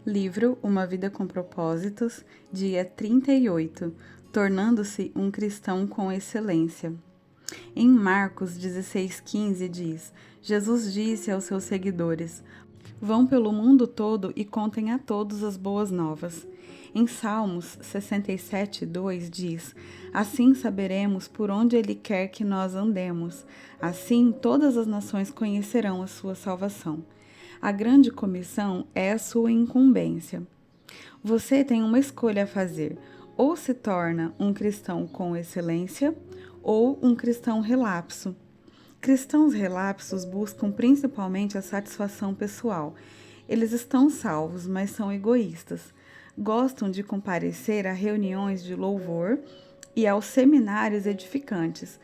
Livro Uma Vida com Propósitos, dia 38, Tornando-se um cristão com excelência. Em Marcos 16,15 diz: Jesus disse aos seus seguidores: vão pelo mundo todo e contem a todos as boas novas. Em Salmos 67,2 diz: assim saberemos por onde Ele quer que nós andemos. Assim todas as nações conhecerão a sua salvação. A grande comissão é a sua incumbência. Você tem uma escolha a fazer: ou se torna um cristão com excelência, ou um cristão relapso. Cristãos relapsos buscam principalmente a satisfação pessoal. Eles estão salvos, mas são egoístas. Gostam de comparecer a reuniões de louvor e aos seminários edificantes.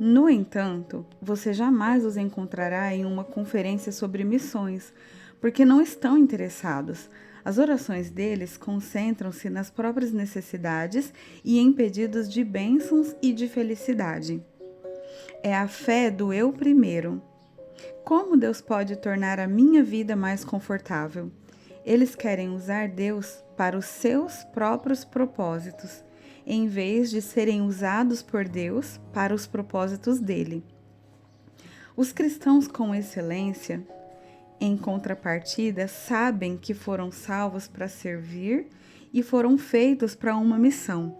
No entanto, você jamais os encontrará em uma conferência sobre missões, porque não estão interessados. As orações deles concentram-se nas próprias necessidades e em pedidos de bênçãos e de felicidade. É a fé do eu primeiro. Como Deus pode tornar a minha vida mais confortável? Eles querem usar Deus para os seus próprios propósitos, em vez de serem usados por Deus para os propósitos dele. Os cristãos com excelência, em contrapartida, sabem que foram salvos para servir e foram feitos para uma missão.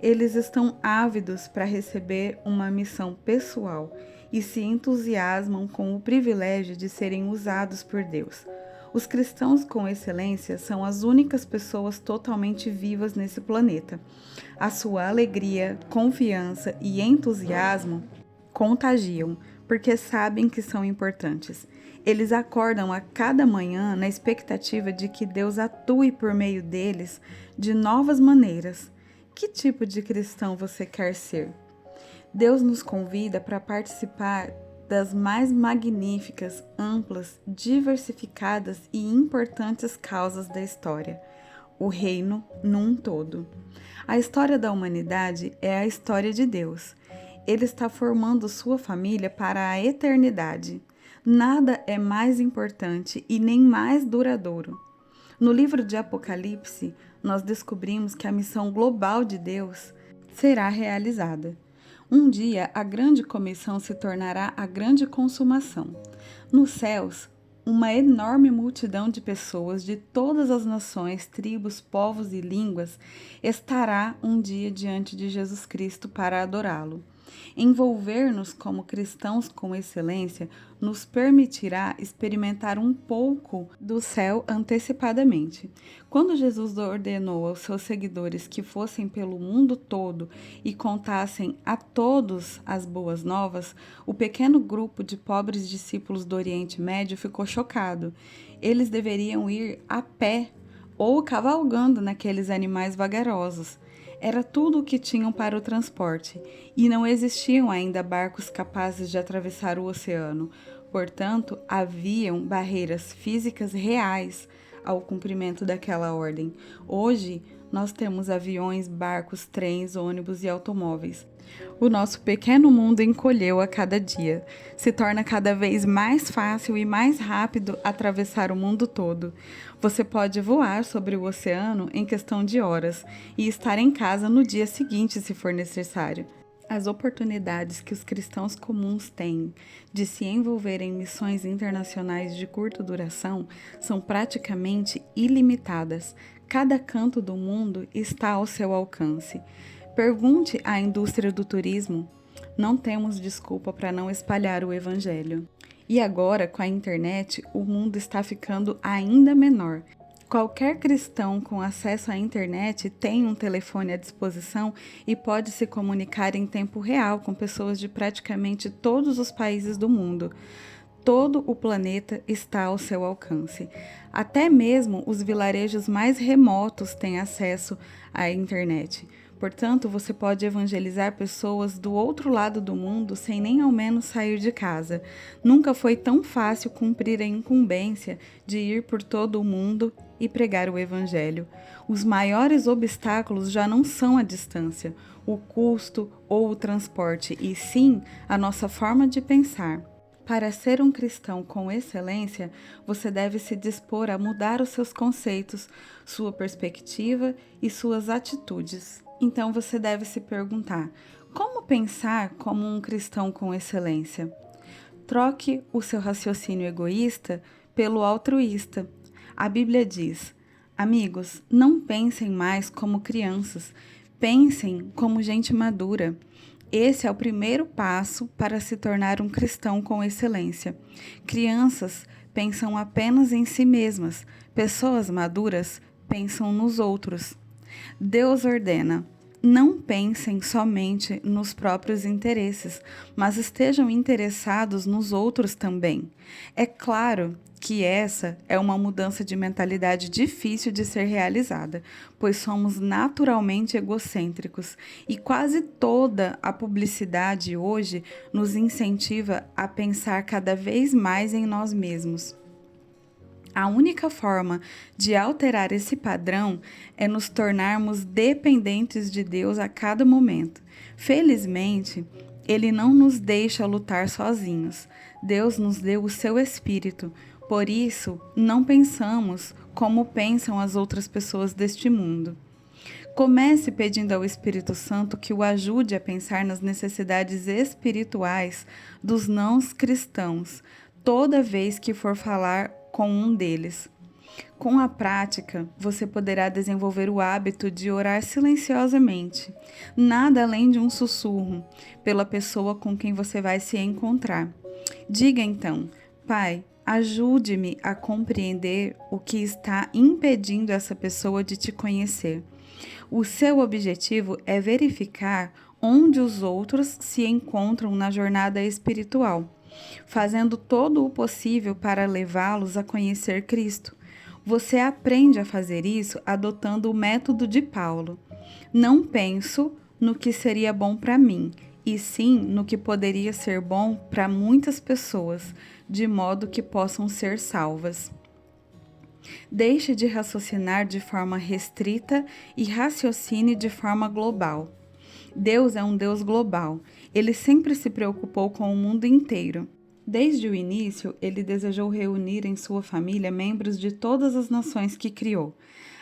Eles estão ávidos para receber uma missão pessoal e se entusiasmam com o privilégio de serem usados por Deus. Os cristãos com excelência são as únicas pessoas totalmente vivas nesse planeta. A sua alegria, confiança e entusiasmo contagiam, porque sabem que são importantes. Eles acordam a cada manhã na expectativa de que Deus atue por meio deles de novas maneiras. Que tipo de cristão você quer ser? Deus nos convida para participar das mais magníficas, amplas, diversificadas e importantes causas da história, o reino num todo. A história da humanidade é a história de Deus. Ele está formando sua família para a eternidade. Nada é mais importante e nem mais duradouro. No livro de Apocalipse, nós descobrimos que a missão global de Deus será realizada. Um dia, a grande comissão se tornará a grande consumação. Nos céus, uma enorme multidão de pessoas de todas as nações, tribos, povos e línguas estará um dia diante de Jesus Cristo para adorá-lo. Envolver-nos como cristãos com excelência nos permitirá experimentar um pouco do céu antecipadamente. Quando Jesus ordenou aos seus seguidores que fossem pelo mundo todo e contassem a todos as boas novas, o pequeno grupo de pobres discípulos do Oriente Médio ficou chocado. Eles deveriam ir a pé ou cavalgando naqueles animais vagarosos. Era tudo o que tinham para o transporte, e não existiam ainda barcos capazes de atravessar o oceano. Portanto, haviam barreiras físicas reais ao cumprimento daquela ordem. Hoje, nós temos aviões, barcos, trens, ônibus e automóveis. O nosso pequeno mundo encolheu a cada dia. Se torna cada vez mais fácil e mais rápido atravessar o mundo todo. Você pode voar sobre o oceano em questão de horas e estar em casa no dia seguinte, se for necessário. As oportunidades que os cristãos comuns têm de se envolver em missões internacionais de curta duração são praticamente ilimitadas. Cada canto do mundo está ao seu alcance. Pergunte à indústria do turismo. Não temos desculpa para não espalhar o evangelho. E agora, com a internet, o mundo está ficando ainda menor. Qualquer cristão com acesso à internet tem um telefone à disposição e pode se comunicar em tempo real com pessoas de praticamente todos os países do mundo. Todo o planeta está ao seu alcance. Até mesmo os vilarejos mais remotos têm acesso à internet. Portanto, você pode evangelizar pessoas do outro lado do mundo sem nem ao menos sair de casa. Nunca foi tão fácil cumprir a incumbência de ir por todo o mundo e pregar o evangelho. Os maiores obstáculos já não são a distância, o custo ou o transporte, e sim a nossa forma de pensar. Para ser um cristão com excelência, você deve se dispor a mudar os seus conceitos, sua perspectiva e suas atitudes. Então você deve se perguntar: como pensar como um cristão com excelência? Troque o seu raciocínio egoísta pelo altruísta. A Bíblia diz: amigos, não pensem mais como crianças, pensem como gente madura. Esse é o primeiro passo para se tornar um cristão com excelência. Crianças pensam apenas em si mesmas, pessoas maduras pensam nos outros. Deus ordena: não pensem somente nos próprios interesses, mas estejam interessados nos outros também. É claro que essa é uma mudança de mentalidade difícil de ser realizada, pois somos naturalmente egocêntricos e quase toda a publicidade hoje nos incentiva a pensar cada vez mais em nós mesmos. A única forma de alterar esse padrão é nos tornarmos dependentes de Deus a cada momento. Felizmente, Ele não nos deixa lutar sozinhos. Deus nos deu o seu Espírito. Por isso, não pensamos como pensam as outras pessoas deste mundo. Comece pedindo ao Espírito Santo que o ajude a pensar nas necessidades espirituais dos não cristãos, toda vez que for falar com um deles. Com a prática, você poderá desenvolver o hábito de orar silenciosamente, nada além de um sussurro, pela pessoa com quem você vai se encontrar. Diga então: Pai, ajude-me a compreender o que está impedindo essa pessoa de te conhecer. O seu objetivo é verificar onde os outros se encontram na jornada espiritual, fazendo todo o possível para levá-los a conhecer Cristo. Você aprende a fazer isso adotando o método de Paulo. Não penso no que seria bom para mim, e sim no que poderia ser bom para muitas pessoas, de modo que possam ser salvas. Deixe de raciocinar de forma restrita e raciocine de forma global. Deus é um Deus global. Ele sempre se preocupou com o mundo inteiro. Desde o início, ele desejou reunir em sua família membros de todas as nações que criou.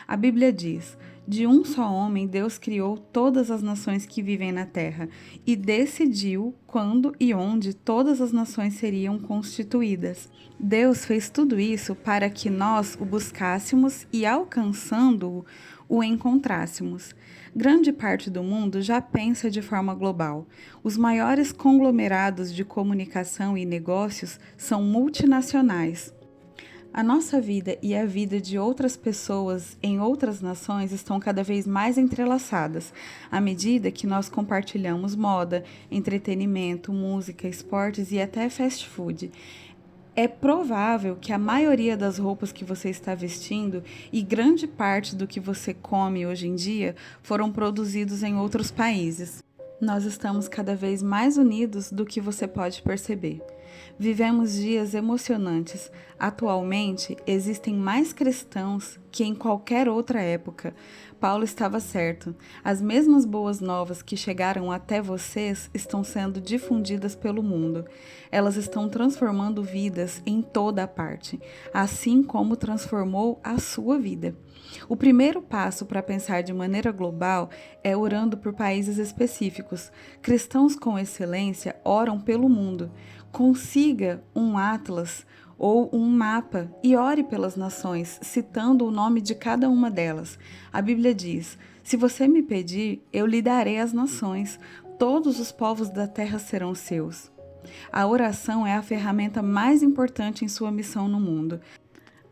A Bíblia diz: de um só homem Deus criou todas as nações que vivem na terra e decidiu quando e onde todas as nações seriam constituídas. Deus fez tudo isso para que nós o buscássemos e, alcançando-o, o encontrássemos. Grande parte do mundo já pensa de forma global. Os maiores conglomerados de comunicação e negócios são multinacionais. A nossa vida e a vida de outras pessoas em outras nações estão cada vez mais entrelaçadas, à medida que nós compartilhamos moda, entretenimento, música, esportes e até fast food. É provável que a maioria das roupas que você está vestindo e grande parte do que você come hoje em dia foram produzidos em outros países. Nós estamos cada vez mais unidos do que você pode perceber. Vivemos dias emocionantes. Atualmente, existem mais cristãos que em qualquer outra época. Paulo estava certo. As mesmas boas novas que chegaram até vocês estão sendo difundidas pelo mundo. Elas estão transformando vidas em toda a parte, assim como transformou a sua vida. O primeiro passo para pensar de maneira global é orando por países específicos. Cristãos com excelência oram pelo mundo. Consiga um atlas ou um mapa e ore pelas nações, citando o nome de cada uma delas. A Bíblia diz: se você me pedir, eu lhe darei as nações. Todos os povos da terra serão seus. A oração é a ferramenta mais importante em sua missão no mundo.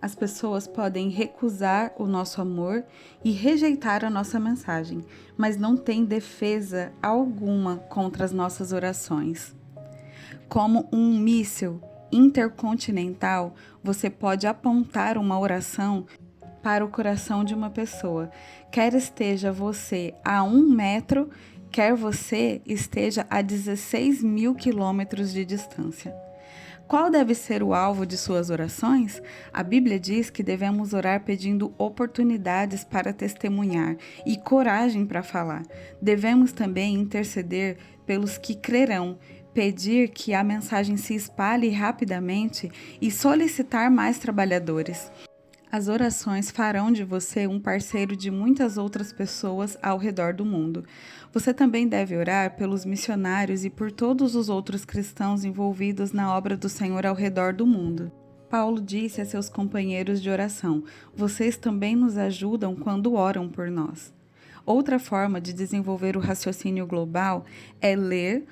As pessoas podem recusar o nosso amor e rejeitar a nossa mensagem, mas não tem defesa alguma contra as nossas orações. Como um míssil intercontinental, você pode apontar uma oração para o coração de uma pessoa, quer esteja você a 1 metro, quer você esteja a 16 mil quilômetros de distância. Qual deve ser o alvo de suas orações? A Bíblia diz que devemos orar pedindo oportunidades para testemunhar e coragem para falar. Devemos também interceder pelos que crerão, pedir que a mensagem se espalhe rapidamente e solicitar mais trabalhadores. As orações farão de você um parceiro de muitas outras pessoas ao redor do mundo. Você também deve orar pelos missionários e por todos os outros cristãos envolvidos na obra do Senhor ao redor do mundo. Paulo disse a seus companheiros de oração: vocês também nos ajudam quando oram por nós. Outra forma de desenvolver o raciocínio global é ler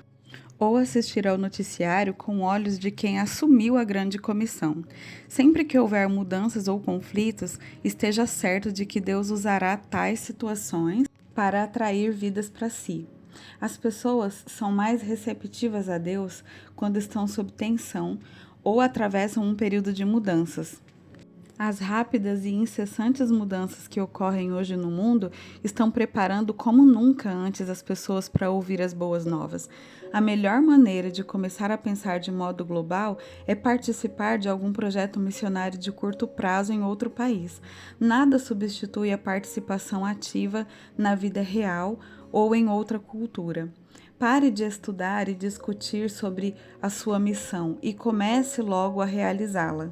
ou assistir ao noticiário com olhos de quem assumiu a grande comissão. Sempre que houver mudanças ou conflitos, esteja certo de que Deus usará tais situações para atrair vidas para si. As pessoas são mais receptivas a Deus quando estão sob tensão ou atravessam um período de mudanças. As rápidas e incessantes mudanças que ocorrem hoje no mundo estão preparando como nunca antes as pessoas para ouvir as boas novas. A melhor maneira de começar a pensar de modo global é participar de algum projeto missionário de curto prazo em outro país. Nada substitui a participação ativa na vida real ou em outra cultura. Pare de estudar e discutir sobre a sua missão e comece logo a realizá-la.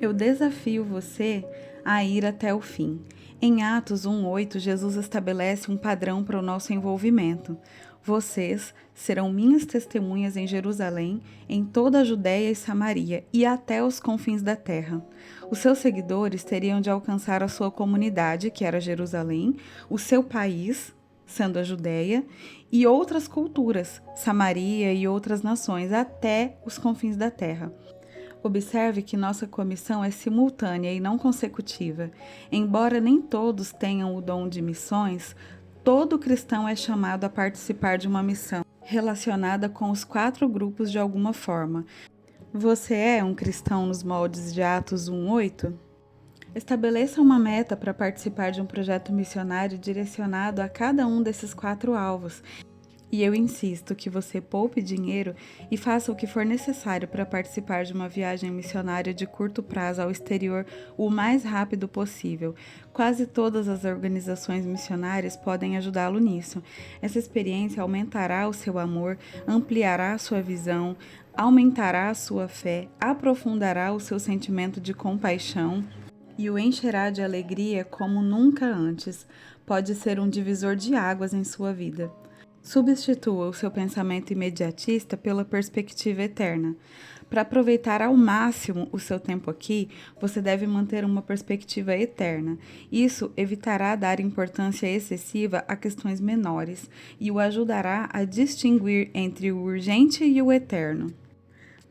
Eu desafio você a ir até o fim. Em Atos 1:8, Jesus estabelece um padrão para o nosso envolvimento. Vocês serão minhas testemunhas em Jerusalém, em toda a Judéia e Samaria e até os confins da terra. Os seus seguidores teriam de alcançar a sua comunidade, que era Jerusalém, o seu país, sendo a Judéia, e outras culturas, Samaria e outras nações, até os confins da terra. Observe que nossa comissão é simultânea e não consecutiva. Embora nem todos tenham o dom de missões, todo cristão é chamado a participar de uma missão relacionada com os 4 grupos de alguma forma. Você é um cristão nos moldes de Atos 1:8? Estabeleça uma meta para participar de um projeto missionário direcionado a cada um desses 4 alvos. E eu insisto que você poupe dinheiro e faça o que for necessário para participar de uma viagem missionária de curto prazo ao exterior o mais rápido possível. Quase todas as organizações missionárias podem ajudá-lo nisso. Essa experiência aumentará o seu amor, ampliará a sua visão, aumentará a sua fé, aprofundará o seu sentimento de compaixão e o encherá de alegria como nunca antes. Pode ser um divisor de águas em sua vida. Substitua o seu pensamento imediatista pela perspectiva eterna. Para aproveitar ao máximo o seu tempo aqui, você deve manter uma perspectiva eterna. Isso evitará dar importância excessiva a questões menores e o ajudará a distinguir entre o urgente e o eterno.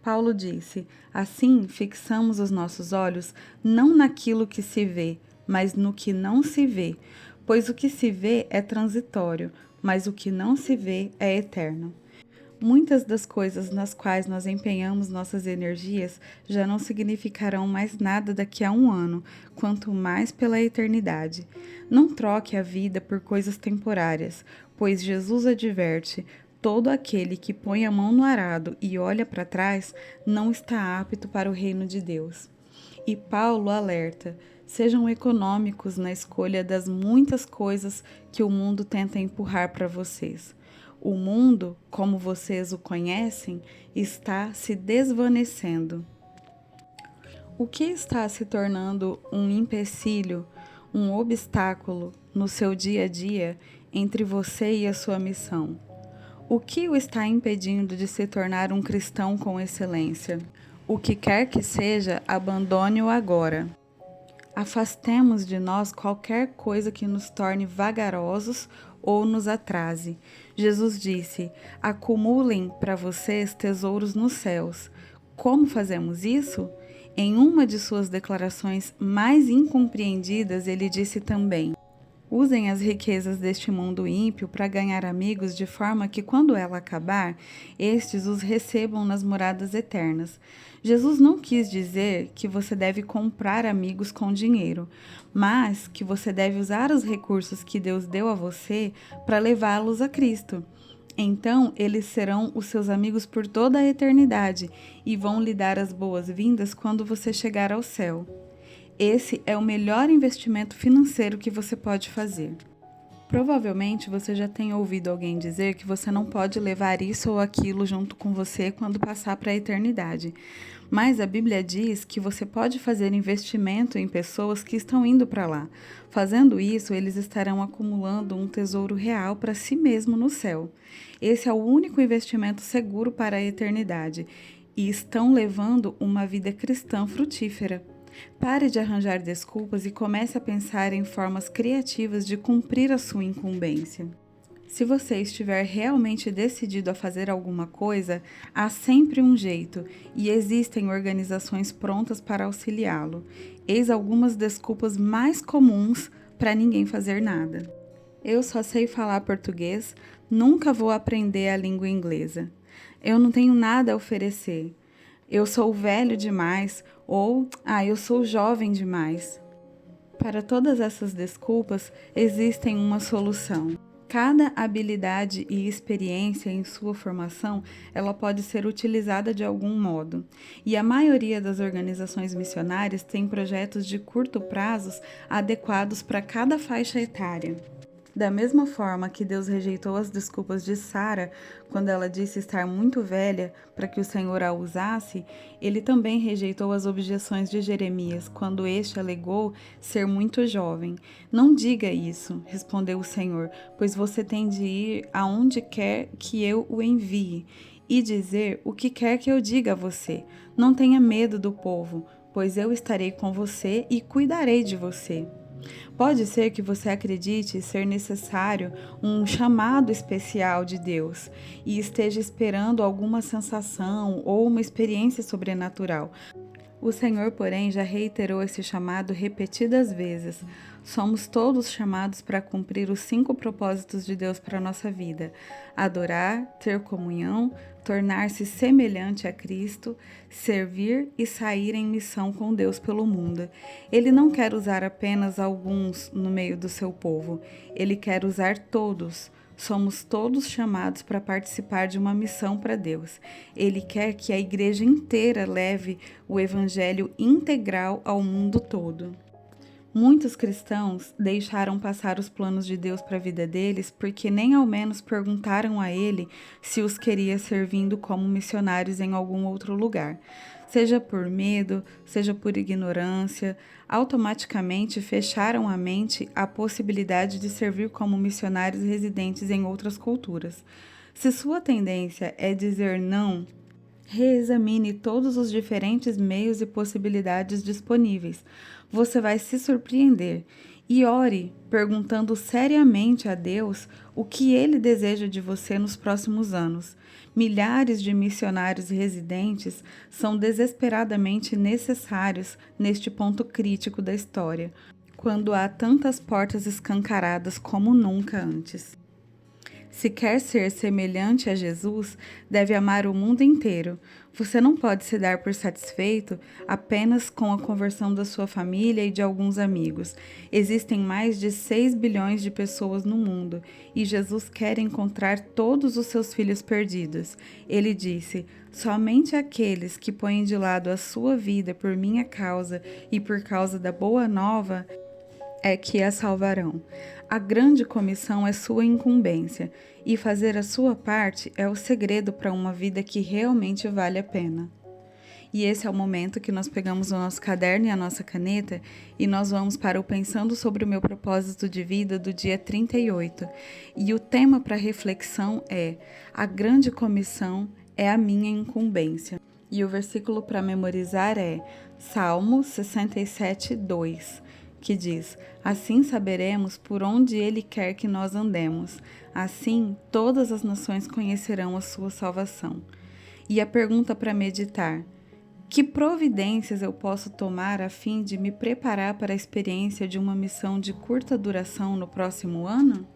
Paulo disse: assim fixamos os nossos olhos não naquilo que se vê, mas no que não se vê, pois o que se vê é transitório, mas o que não se vê é eterno. Muitas das coisas nas quais nós empenhamos nossas energias já não significarão mais nada daqui a um ano, quanto mais pela eternidade. Não troque a vida por coisas temporárias, pois Jesus adverte: todo aquele que põe a mão no arado e olha para trás não está apto para o reino de Deus. E Paulo alerta: sejam econômicos na escolha das muitas coisas que o mundo tenta empurrar para vocês. O mundo, como vocês o conhecem, está se desvanecendo. O que está se tornando um empecilho, um obstáculo no seu dia a dia entre você e a sua missão? O que o está impedindo de se tornar um cristão com excelência? O que quer que seja, abandone-o agora. Afastemos de nós qualquer coisa que nos torne vagarosos ou nos atrase. Jesus disse: acumulem para vocês tesouros nos céus. Como fazemos isso? Em uma de suas declarações mais incompreendidas, ele disse também: usem as riquezas deste mundo ímpio para ganhar amigos, de forma que, quando ela acabar, estes os recebam nas moradas eternas. Jesus não quis dizer que você deve comprar amigos com dinheiro, mas que você deve usar os recursos que Deus deu a você para levá-los a Cristo. Então, eles serão os seus amigos por toda a eternidade e vão lhe dar as boas-vindas quando você chegar ao céu. Esse é o melhor investimento financeiro que você pode fazer. Provavelmente você já tenha ouvido alguém dizer que você não pode levar isso ou aquilo junto com você quando passar para a eternidade. Mas a Bíblia diz que você pode fazer investimento em pessoas que estão indo para lá. Fazendo isso, eles estarão acumulando um tesouro real para si mesmo no céu. Esse é o único investimento seguro para a eternidade e estão levando uma vida cristã frutífera. Pare de arranjar desculpas e comece a pensar em formas criativas de cumprir a sua incumbência. Se você estiver realmente decidido a fazer alguma coisa, há sempre um jeito e existem organizações prontas para auxiliá-lo. Eis algumas desculpas mais comuns para ninguém fazer nada. Eu só sei falar português, nunca vou aprender a língua inglesa. Eu não tenho nada a oferecer. Eu sou velho demais ou eu sou jovem demais. Para todas essas desculpas, existem uma solução. Cada habilidade e experiência em sua formação, ela pode ser utilizada de algum modo. E a maioria das organizações missionárias tem projetos de curto prazo adequados para cada faixa etária. Da mesma forma que Deus rejeitou as desculpas de Sara quando ela disse estar muito velha para que o Senhor a usasse, ele também rejeitou as objeções de Jeremias quando este alegou ser muito jovem. Não diga isso, respondeu o Senhor, pois você tem de ir aonde quer que eu o envie e dizer o que quer que eu diga a você. Não tenha medo do povo, pois eu estarei com você e cuidarei de você. Pode ser que você acredite ser necessário um chamado especial de Deus e esteja esperando alguma sensação ou uma experiência sobrenatural. O Senhor, porém, já reiterou esse chamado repetidas vezes. Somos todos chamados para cumprir os 5 propósitos de Deus para a nossa vida: adorar, ter comunhão, tornar-se semelhante a Cristo, servir e sair em missão com Deus pelo mundo. Ele não quer usar apenas alguns no meio do seu povo, ele quer usar todos. Somos todos chamados para participar de uma missão para Deus. Ele quer que a igreja inteira leve o evangelho integral ao mundo todo. Muitos cristãos deixaram passar os planos de Deus para a vida deles porque nem ao menos perguntaram a ele se os queria servindo como missionários em algum outro lugar. Seja por medo, seja por ignorância, automaticamente fecharam a mente à possibilidade de servir como missionários residentes em outras culturas. Se sua tendência é dizer não, reexamine todos os diferentes meios e possibilidades disponíveis. Você vai se surpreender. E ore, perguntando seriamente a Deus o que Ele deseja de você nos próximos anos. Milhares de missionários residentes são desesperadamente necessários neste ponto crítico da história, quando há tantas portas escancaradas como nunca antes. Se quer ser semelhante a Jesus, deve amar o mundo inteiro. Você não pode se dar por satisfeito apenas com a conversão da sua família e de alguns amigos. Existem mais de 6 bilhões de pessoas no mundo e Jesus quer encontrar todos os seus filhos perdidos. Ele disse: somente aqueles que põem de lado a sua vida por minha causa e por causa da boa nova é que a salvarão. A grande comissão é sua incumbência, e fazer a sua parte é o segredo para uma vida que realmente vale a pena. E esse é o momento que nós pegamos o nosso caderno e a nossa caneta e nós vamos para o Pensando sobre o Meu Propósito de Vida do dia 38. E o tema para reflexão é: a grande comissão é a minha incumbência. E o versículo para memorizar é Salmo 67, 2. Que diz: assim saberemos por onde Ele quer que nós andemos. Assim, todas as nações conhecerão a sua salvação. E a pergunta para meditar: que providências eu posso tomar a fim de me preparar para a experiência de uma missão de curta duração no próximo ano?